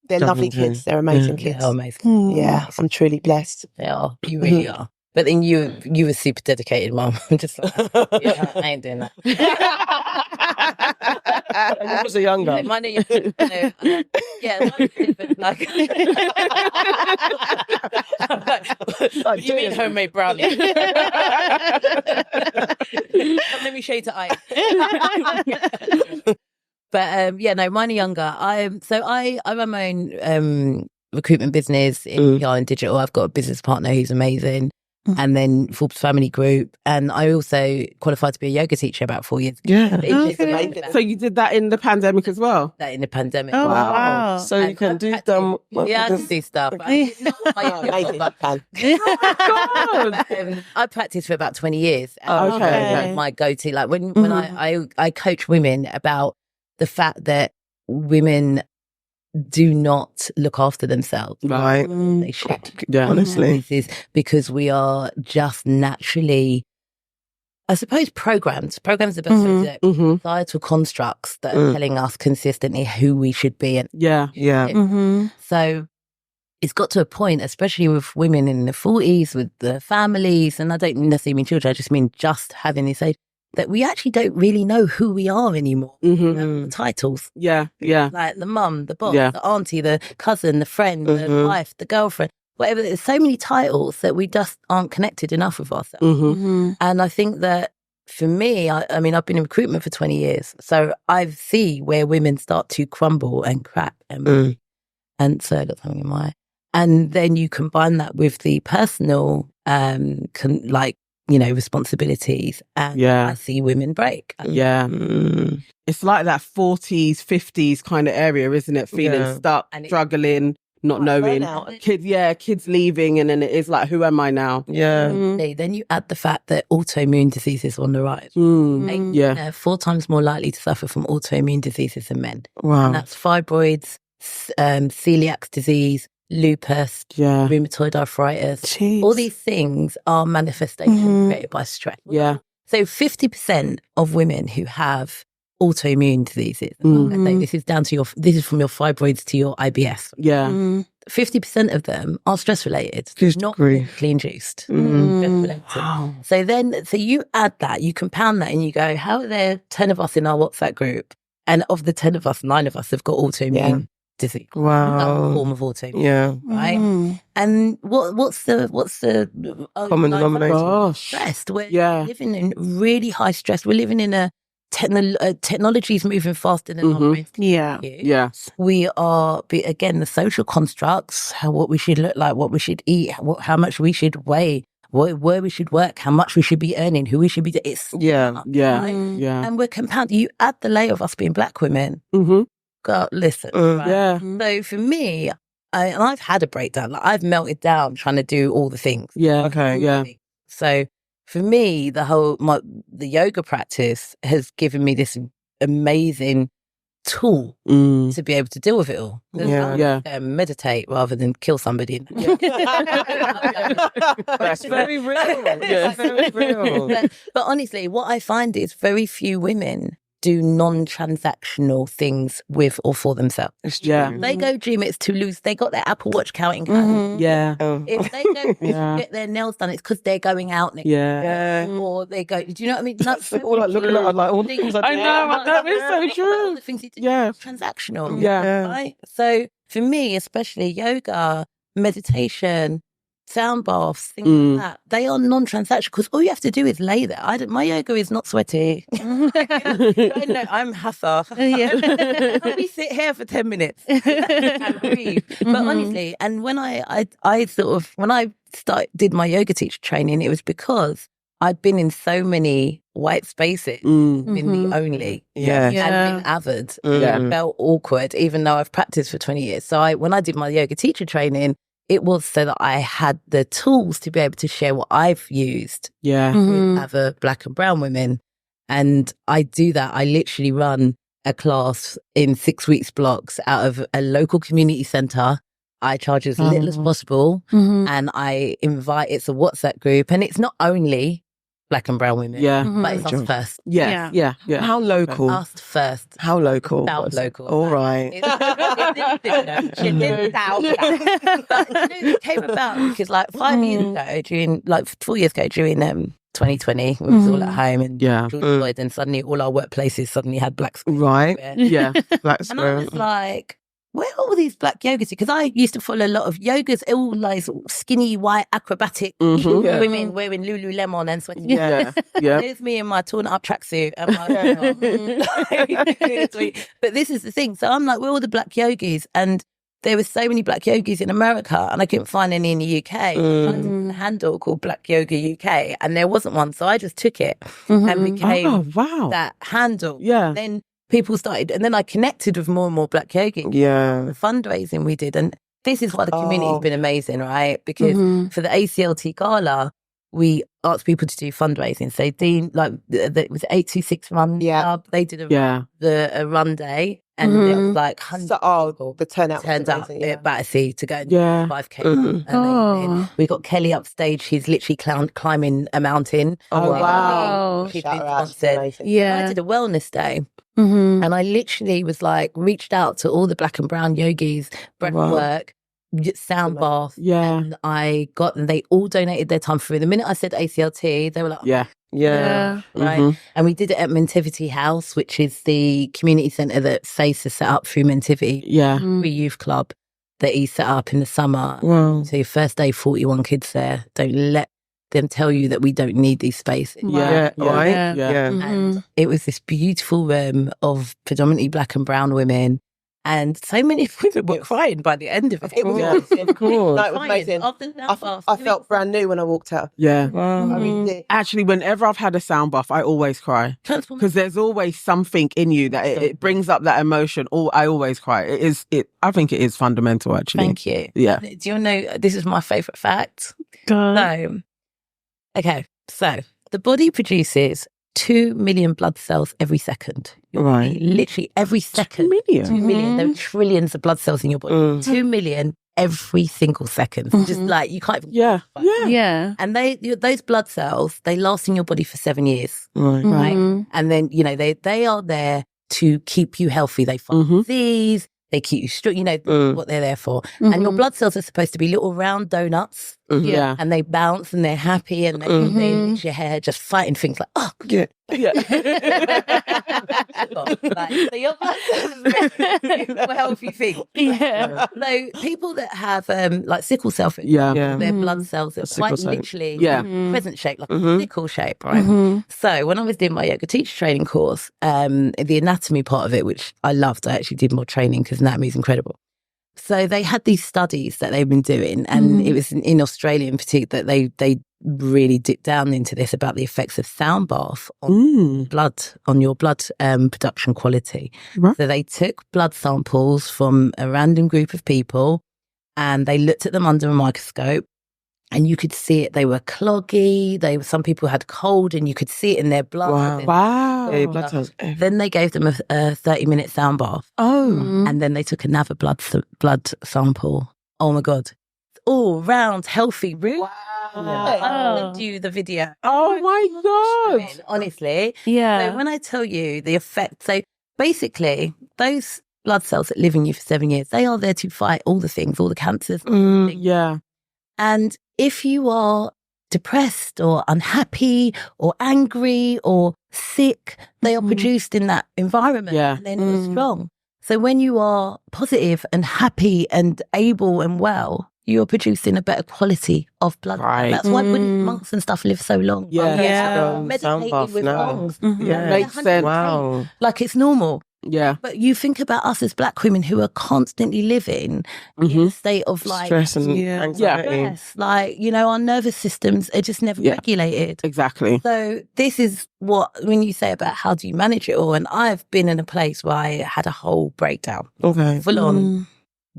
Juggling too. kids. They're amazing kids. They're amazing. Yeah, I'm truly blessed. They are. You really are. But then you were super dedicated, Mum. I'm just like, yeah, I ain't doing that. And you was a younger. Like, mine are yeah, mine's different. Like, you mean homemade brownie? Come, let me show you to ice. But mine are younger. I run my own recruitment business in PR and digital. I've got a business partner who's amazing. And then Forbes Family Group. And I also qualified to be a yoga teacher about 4 years ago. Yeah. It's amazing. So you did that in the pandemic as well? That in the pandemic. Oh, wow. So you can do them. Yeah, I can do stuff. It's not my yoga, Amazing, but, you can. I practiced for about 20 years. Oh, okay. That's my go-to. Like when I coach women about the fact that women do not look after themselves. Right. They should. Yeah. Honestly. This is because we are just naturally, I suppose, programs. Programs are the best way to societal constructs that are telling us consistently who we should be. And Yeah. Yeah. so it's got to a point, especially with women in the 40s, with the families, and I don't necessarily mean children, I just mean just having this age, that we actually don't really know who we are anymore. The titles. Yeah. Yeah. Like the mum, the boss, Yeah. the auntie, the cousin, the friend, the wife, the girlfriend, whatever. There's so many titles that we just aren't connected enough with ourselves. And I think that for me, I mean, I've been in recruitment for 20 years. So I see where women start to crumble and crack. And so I got something in my eye. And then you combine that with the personal, responsibilities. And I see women break. Yeah. It's like that 40s, 50s kind of area, isn't it? Feeling stuck, And struggling, not knowing. burnout. Kids leaving, and then it is like, who am I now? Yeah. Then you add the fact that autoimmune diseases are on the rise. Yeah. They're 4 times more likely to suffer from autoimmune diseases than men. Wow. And that's fibroids, celiac disease, lupus, rheumatoid arthritis. Jeez. All these things are manifestations created by stress. Yeah. So 50% of women who have autoimmune diseases, I say this is down to this is from your fibroids to your IBS. Yeah. 50% of them are stress related, not clinically induced. Wow. So you add that, you compound that, and you go, how are there 10 of us in our WhatsApp group? And of the 10 of us, 9 of us have got autoimmune disease. Wow. A form of autoimmune. Yeah. Right. And what's the Common denominator? Gosh. Stressed. We're living in really high stress. We're living in a technology is moving faster than our brains. Yeah. We are, again, the social constructs, what we should look like, what we should eat, how much we should weigh, where we should work, how much we should be earning, who we should be. It's Yeah. And we're compounding. You add the layer of us being black women. God, listen. Right? Yeah. So for me, and I've had a breakdown. Like I've melted down trying to do all the things. Yeah. Okay. Yeah. So for me, the yoga practice has given me this amazing tool to be able to deal with it all. Meditate rather than kill somebody. That's very real. It's very real. But honestly, what I find is very few women do non-transactional things with or for themselves. It's true. They go gym, it's to lose. They got their Apple Watch counting. Yeah. If they go get their nails done, it's because they're going out next or they go, do you know what I mean? That's all like looking at like all the things I know, that is so true. All the things you do, transactional. Yeah. Right? So for me, especially yoga, meditation, sound baths, things like that, they are non-transactional because all you have to do is lay there. My yoga is not sweaty. No, I'm Hatha. We sit here for 10 minutes and breathe. But honestly, and when I did my yoga teacher training, it was because I'd been in so many white spaces, been the only, and been avid, felt awkward, even though I've practiced for 20 years. So when I did my yoga teacher training, it was so that I had the tools to be able to share what I've used with other black and brown women. And I do that. I literally run a class in 6 weeks blocks out of a local community centre. I charge as little as possible. And I invite, it's a WhatsApp group. And it's not only black and brown women, but it's us first. Yeah. How local? Us first. How local? South local. All right. It came about because like 5 years ago, 4 years ago during 2020, we was all at home and George Floyd, and suddenly all our workplaces suddenly had black squares. Right. Everywhere. Black And I square. was like, where are all these black yogas? Because I used to follow a lot of yogas, all like skinny, white, acrobatic women wearing Lululemon and sweating. There's me in my torn up tracksuit. But this is the thing. So I'm like, we're all the black yogis. And there were so many black yogis in America and I couldn't find any in the UK. I tried a handle called Black Yoga UK and there wasn't one. So I just took it and became that handle. Yeah. Then people started, and then I connected with more and more black yogis. Yeah. The fundraising we did. And this is why the community's been amazing, right? Because for the ACLT Gala, we asked people to do fundraising. So Dean, it was 826 Run Club. They did a run day. And it was like hundreds of people. The turnout turned up at Battersea to go and 5K. And we got Kelly upstage. He's literally climbing a mountain. Oh, wow. She's Shout been her out. sponsored. I did a wellness day. And I literally was like, reached out to all the black and brown yogis, breath work, sound bath. And they all donated their time for me. The minute I said ACLT, they were like, right. And we did it at Mentivity House, which is the community centre that Sade set up through Mentivity. Free youth club that he set up in the summer. Wow. So your first day, 41 kids there. Don't let them tell you that we don't need these spaces. And it was this beautiful room of predominantly black and brown women. And so many women were crying by the end of it. It was Of course. No, it was amazing. I felt brand new when I walked out. Wow. I really did. Actually, whenever I've had a sound bath, I always cry because there's always something in you that it brings up that emotion. I always cry. I think it is fundamental, actually. Thank you. Yeah. Do you know, this is my favourite fact. So the body produces 2 million blood cells every second. Right. Literally every second. 2 million? 2 million. There are trillions of blood cells in your body. 2 million every single second. Just like you can't even Yeah. And those blood cells, they last in your body for 7 years. Right. Right. And then, you know, they are there to keep you healthy. They fight disease, they keep you strong, you know, what they're there for. And your blood cells are supposed to be little round donuts. Yeah. And they bounce and they're happy and they lift your hair, just fighting things like, oh, Yeah. Yeah. like, so your blood cells are a healthy thing. Yeah. So people that have like sickle cell, Yeah. their blood cells are sickle quite cell. literally crescent shaped, like a sickle shape, right? So when I was doing my yoga teacher training course, the anatomy part of it, which I loved, I actually did more training because anatomy is incredible. So they had these studies that they've been doing, and it was in Australia in particular that they really dipped down into this about the effects of sound bath on your blood production quality. Right. So they took blood samples from a random group of people and they looked at them under a microscope, and you could see it. They were cloggy. Some people had cold, and you could see it in their blood. Wow. Yeah, blood cells. Then they gave them a 30-minute sound bath. Oh. And then they took another blood sample. Oh my God. All round, healthy. Really? Wow. I'll send you the video. Oh my God. Honestly. Yeah. So when I tell you the effect, so basically those blood cells that live in you for 7 years, they are there to fight all the things, all the cancers. Yeah. And if you are depressed or unhappy or angry or sick, they are produced in that environment. Yeah. And they're not strong. So when you are positive and happy and able and well, you are producing a better quality of blood. Right. That's why Buddhist monks and stuff live so long. Yeah. Yeah. Meditating Sound with bath now. monks. Yeah. Makes sense. Wow. Like it's normal. Yeah. But you think about us as Black women who are constantly living in a state of like Stress and Yeah. anxiety. stress. Like, you know, our nervous systems are just never regulated. Exactly. So this is what, when you say about how do you manage it all, and I've been in a place where I had a whole breakdown, Okay. full on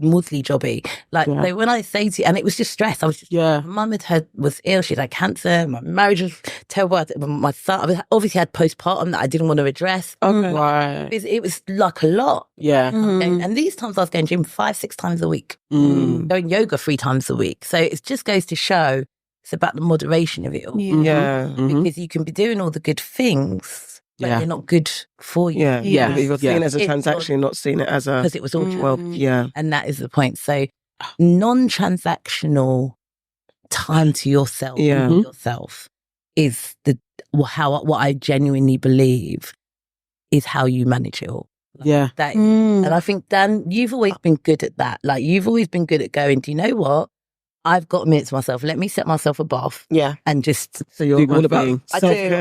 muesli jobby. Like, so when I say to you, and it was just stress, I was just, my mum was ill, she had cancer, my marriage was terrible, my son, I obviously had postpartum that I didn't want to address. Okay. Right. It was like a lot. Yeah. And these times I was going gym 5-6 times a week, going yoga 3 times a week. So it just goes to show it's about the moderation of it all. Yeah. Because you can be doing all the good things, but they're not good for you. Yeah. Yeah. You're seeing it as a It's transaction, not seeing it as a. Because it was all Well, yeah. and that is the point. So non-transactional time to yourself, yourself is what I genuinely believe is how you manage it all. Yeah. That, and I think, Dan, you've always been good at that. Like, you've always been good at going, do you know what? I've got a minute to myself. Let me set myself a bath. Yeah. And just So you're Do all my about thing.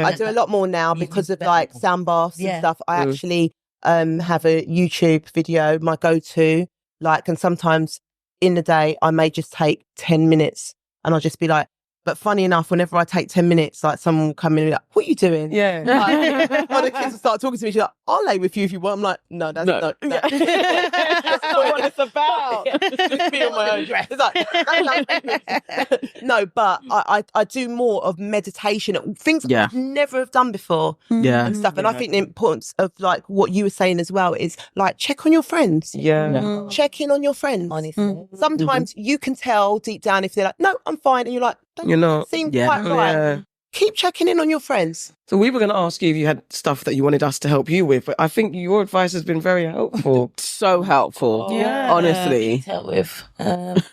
I do a lot more now You because do of better. like sound baths Yeah. and stuff. I actually have a YouTube video, my go-to, like, and sometimes in the day I may just take 10 minutes and I'll just be like, but funny enough, whenever I take 10 minutes, like someone will come in and be like, what are you doing? Yeah. Like, one of the kids will start talking to me. She's like, I'll lay with you if you want. I'm like, no, that's No. not. No. Yeah. That's not what it's about. Just be on my own. It's like, no, but I do more of meditation, things I've never have done before Yeah. and stuff. And I think the importance of like what you were saying as well is like check on your friends. Yeah. Check in on your friends. honestly. Sometimes you can tell deep down if they're like, no, I'm fine. And you're like, don't You're not. seem Yeah. quite right. Yeah. Keep checking in on your friends. So we were going to ask you if you had stuff that you wanted us to help you with, but I think your advice has been very helpful. So helpful. Yeah. Honestly. Help with. What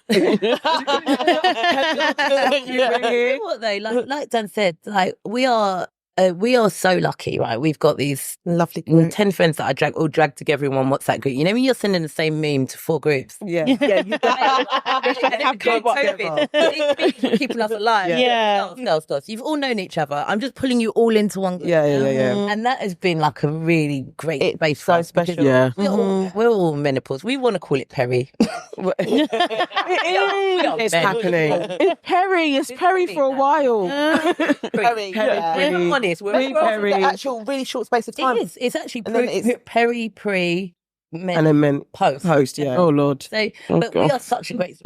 though? Like Dan said, like we are so lucky, right? We've got these Lovely group. 10 friends that I drag together in one WhatsApp group. You know when you're sending the same meme to 4 groups? Yeah. Yeah, you Keeping us alive. Yeah. Girls. You've all known each other. I'm just pulling you all into one group. Yeah. And that has been like a really great It's space so for us because special. Yeah. We're all menopause. We want to call it Perry. It's happening. It's Perry for a while. Perry, yeah. We're not honest. We're Perry. The actual really short space of time. It is. It's actually And then it's- Perry pre men And then meant post. yeah. Oh, Lord. So, but we are such a great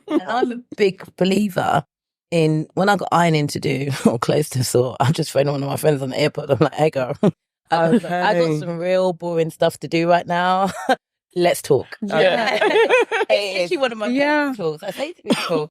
and I'm a big believer in when I got ironing to do or clothes to sort, I just phoned one of my friends on the airport. I'm like, hey girl, I got some real boring stuff to do right now. let's talk. Yeah. It's actually one of my favorite tools. I say to people,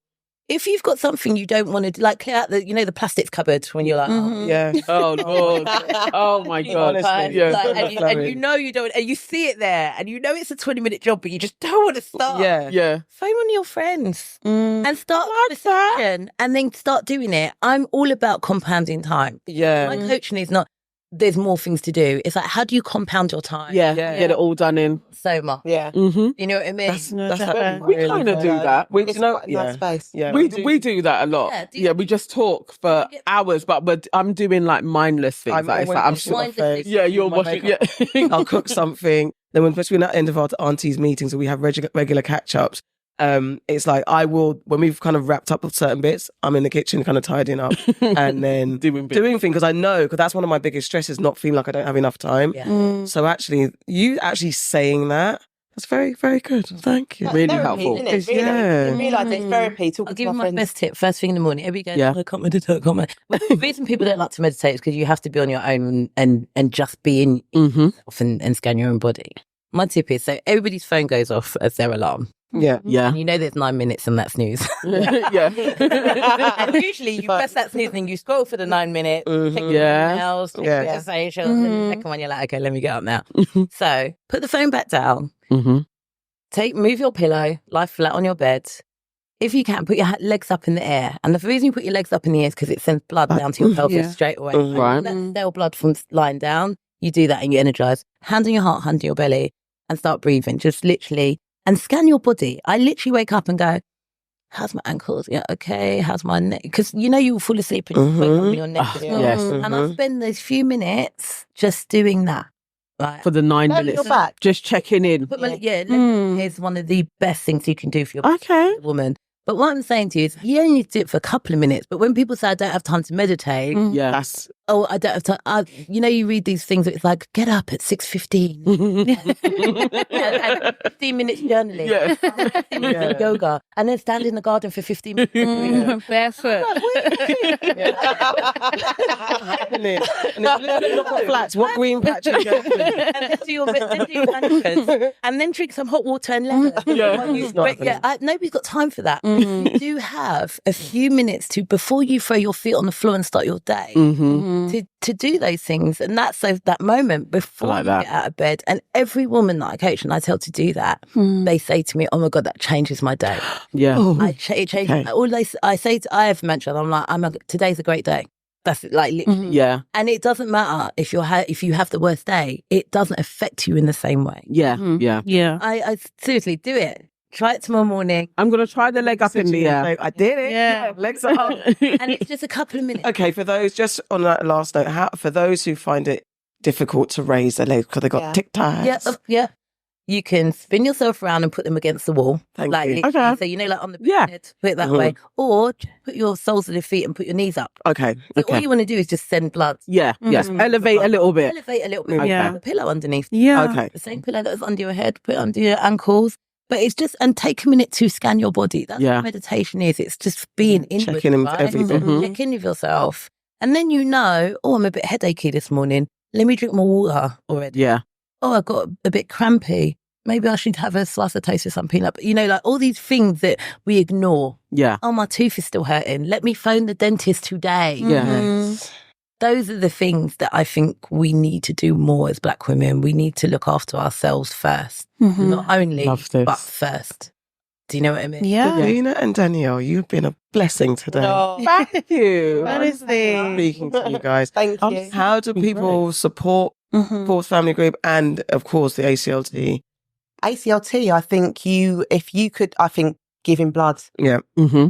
if you've got something you don't want to like clear out the plastics cupboard when you're like, Yeah. Oh Lord. Oh my God. Honestly. Yeah. like, and you know you don't, and you see it there, and you know it's a 20-minute job, but you just don't want to start. Yeah. Yeah. Phone one of your friends and start the conversation, and then start doing it. I'm all about compounding time. Yeah. My coaching is not. There's more things to do. It's like, how do you compound your time? Yeah. Yeah. Get it all done in. So much. Yeah. Mm-hmm. You know what I mean? We kind of do that. It's quite a nice space. Yeah. We do that a lot. Yeah, We just talk for hours, but I'm doing like mindless things. I'm Like, it's always like, I'm washing my mindless face, yeah, you're my washing. makeup. Yeah. I'll cook something. Then when especially at the end of our Aunties meetings, so we have regular catch-ups. It's like when we've kind of wrapped up with certain bits, I'm in the kitchen kind of tidying up and then Doing bits. doing things because I know, because that's one of my biggest stresses, not feeling like I don't have enough time. Yeah. So actually, you actually saying that's very, very good. Thank you. Really Therapy, helpful. isn't it? Really? Yeah. You realise it's therapy talking I'll to give you my my friends. best tip first thing in the morning. Every day, Yeah. I can't meditate. Well, the reason people don't like to meditate is because you have to be on your own and just be in yourself and scan your own body. My tip is, so everybody's phone goes off as their alarm. Yeah. Yeah. And you know there's 9 minutes and that's snooze. Yeah. And usually you press that snooze and you scroll for the 9 minutes, check your Yeah. emails, check Yeah. your socials, and the second one you're like, okay, let me get up now. So put the phone back down, move your pillow, lie flat on your bed. If you can, put your legs up in the air. And the reason you put your legs up in the air is because it sends blood down to your pelvis straight away. Right. That cell blood from lying down, you do that and you energize. Hand on your heart, hand on your belly, and start breathing. Just literally, and scan your body. I literally wake up and go, how's my ankles? Yeah, okay. How's my neck? Because you know you will fall asleep and you wake up and your neck is Yes. And I spend those few minutes just doing that. Like, For the 9 Turn minutes. your back. Just checking in. put my, is one of the best things you can do for your Okay. woman. But what I'm saying to you is, you only need to do it for a couple of minutes. But when people say, I don't have time to meditate, Yeah. That's I don't have time. You read these things, it's like, get up at 6:15. and 15 minutes journaling. Yeah. 15 minutes of yoga. And then stand in the garden for 15 minutes. Barefoot. happening. And then look at flats. What green patch are you going to? And then do your mantras. And then drink some hot water and lemon. Yeah. It's not Nobody's got time for that. You do have a few minutes before you throw your feet on the floor and start your day. To do those things, and that's that moment before like you that. get out of bed. And every woman that I coach and I tell to do that, they say to me, "Oh my god, that changes my day." Yeah. It changes. I say I have mantra. I'm like, today's a great day. That's like literally. Yeah. And it doesn't matter if you have the worst day. It doesn't affect you in the same way. Yeah. Yeah. Yeah. I seriously do it. Try it tomorrow morning, I'm going to try the leg up in the air. I did it. Yeah. Legs up. and it's just a couple of minutes. Okay, for those, just on that last note, for those who find it difficult to raise their legs because they got tic-tacs. Yeah. You can spin yourself around and put them against the wall. Thank like, you. literally. Okay. So, like on the Yeah. bed, put it that way. Or put your soles of your feet and put your knees up. Okay. So all you want to do is just send blood. Yeah. Yes. Elevate a little bit. Elevate a little bit. Yeah. Put a pillow underneath. Yeah. Okay. The same pillow that was under your head, put it under your ankles. But it's just, and take a minute to scan your body. That's what meditation is. It's just being inward. Checking in with right? everything. Check in with yourself. And then I'm a bit headachy this morning. Let me drink more water already. Yeah. I got a bit crampy. Maybe I should have a slice of toast with some peanut. Like all these things that we ignore. Yeah. Oh, my tooth is still hurting. Let me phone the dentist today. Yeah. Those are the things that I think we need to do more as Black women. We need to look after ourselves first. Not only, Love this. but first. Do you know what I mean? Yeah. Davina and Danielle, you've been a blessing today. Oh, Thank you. Honestly. Speaking to you guys. thank you. How do people support Forbes Family Group and, of course, the ACLT? ACLT, I think if you could, giving blood Yeah.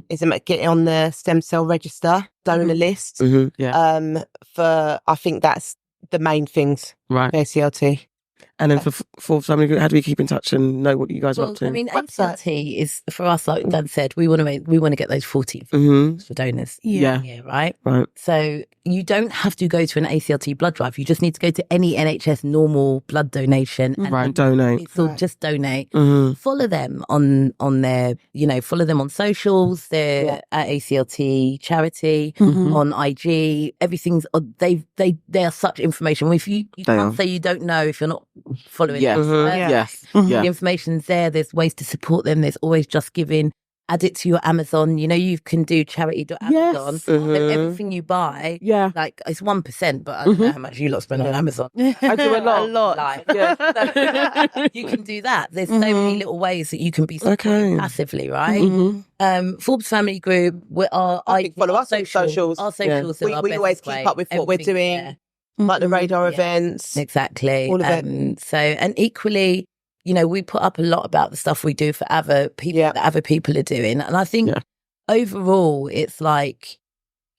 is getting on the stem cell register, donor list. I think that's the main things Right. for ACLT. And then for Forbes Family Group, how do we keep in touch and know what you guys are up to? I mean, Website. ACLT is, for us, like Dan said, we want to get those 40 Mhm. for donors. Yeah. Yeah, right? Right. So you don't have to go to an ACLT blood drive. You just need to go to any NHS normal blood donation and donate. It's all just donate. Follow them on their, follow them on socials. They're at ACLT Charity on IG. Everything's they are such information. If you can't say you don't know if you're not following. The information's there. There's ways to support them. There's always Just Giving. Add it to your Amazon. You can do charity.amazon. And everything you buy, like it's 1%, but I don't know how much you lot spend on Amazon. I do a lot. You can do that. There's so many little ways that you can be supporting passively, right? Forbes Family Group, follow us on socials. Our socials are our we always best way. keep up with what we're doing, like the radar events. Exactly. All of it. So, and equally, we put up a lot about the stuff we do for other people that other people are doing. And I think overall, it's like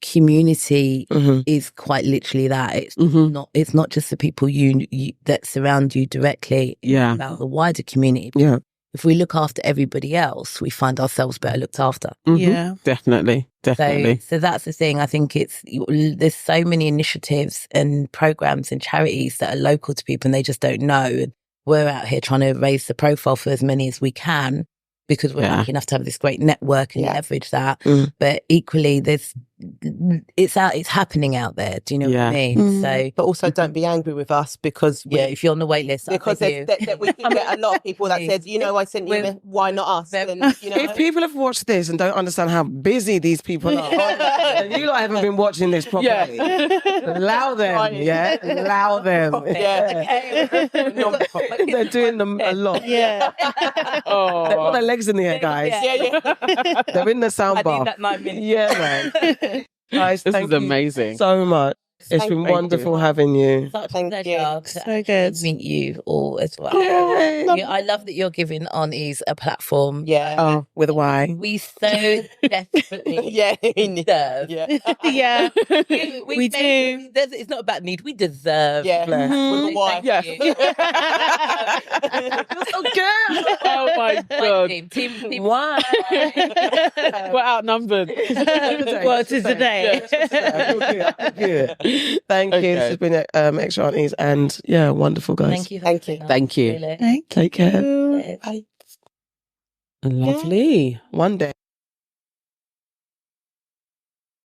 community is quite literally that. It's not just the people you that surround you directly. It's about the wider community. Yeah. If we look after everybody else, we find ourselves better looked after. Yeah. Definitely. So that's the thing. I think there's so many initiatives and programs and charities that are local to people and they just don't know. And we're out here trying to raise the profile for as many as we can because we're lucky enough to have this great network and leverage that. But equally, it's happening out there. Do you know what I mean? So, but also don't be angry with us because if you're on the wait list, because we get a lot of people that said, I sent you, why not us? And, If people have watched this and don't understand how busy these people are, and you lot haven't been watching this properly, allow them, allow them. They're doing them a lot. Yeah. They've got their legs in the air, guys. They're in the sound bar. I need that 9 minutes. Yeah, man. Guys, This thank is you amazing. so much. It's been wonderful having you. Such a Thank pleasure So good. to meet you all as well. Yay. I love that you're giving Aunties a platform. Oh, with a Y. We so desperately deserve. Yeah. We do. It's not about need. We deserve. Yeah. Bless. With a Y. Thank you. You're so good. Oh my God. Team Why? We're outnumbered. Well, today. Good. Thank you. This has been Extra Aunties and wonderful, guys. Thank you. Thank you. Thank you. Really. Take care. Bye. Lovely. One day.